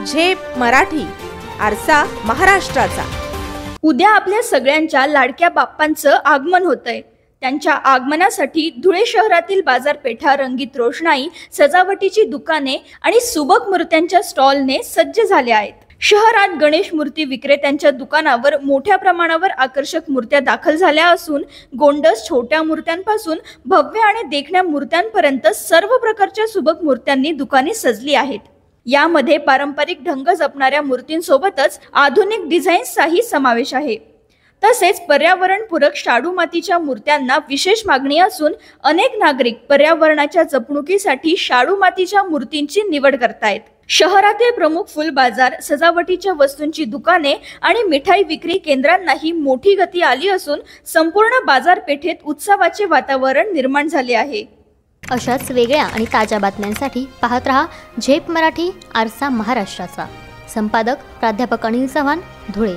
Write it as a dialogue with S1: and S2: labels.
S1: झेप मराठी, आरसा महाराष्ट्राचा।
S2: उद्या आपल्या सगळ्यांच्या लाडक्या बाप्पांचं आगमन होतंय। त्यांच्या आगमनासाठी धुळे शहरातील बाजारपेठा रंगीत रोषणाई, सजावटीची दुकाने आणि सुबक मूर्त्यांच्या स्टॉलने सज्ज झाल्या आहेत। शहरात गणेश मूर्ती विक्रेत्यांच्या दुकानावर मोठ्या प्रमाणावर आकर्षक मूर्त्या दाखल झाल्या असून गोंडस छोट्या मूर्त्यांपासून भव्य आणि देखण्या मूर्त्यांपर्यंत सर्व प्रकारच्या सुबक मूर्त्यांनी दुकाने सजली आहेत। यामध्ये पारंपरिक ढंग जपणाऱ्या मूर्तींसोबतच आधुनिक डिझाईन्सचाही समावेश आहे। तसेच पर्यावरणपूरक शाडू मातीच्या मूर्त्यांना विशेष मागणी असून अनेक नागरिक पर्यावरणाच्या जपणुकीसाठी शाडू मातीच्या मूर्तींची निवड करतायत। शहरातील प्रमुख फुल बाजार, सजावटीच्या वस्तूंची दुकाने आणि मिठाई विक्री केंद्रांनाही मोठी गती आली असून संपूर्ण बाजारपेठेत उत्सवाचे वातावरण निर्माण झाले आहे।
S3: अशाच वेगळ्या आणि ताज्या बातम्यांसाठी पाहत रहा झेप मराठी, आरसा महाराष्ट्राचा। संपादक प्राध्यापक अनिल चव्हाण, धुळे।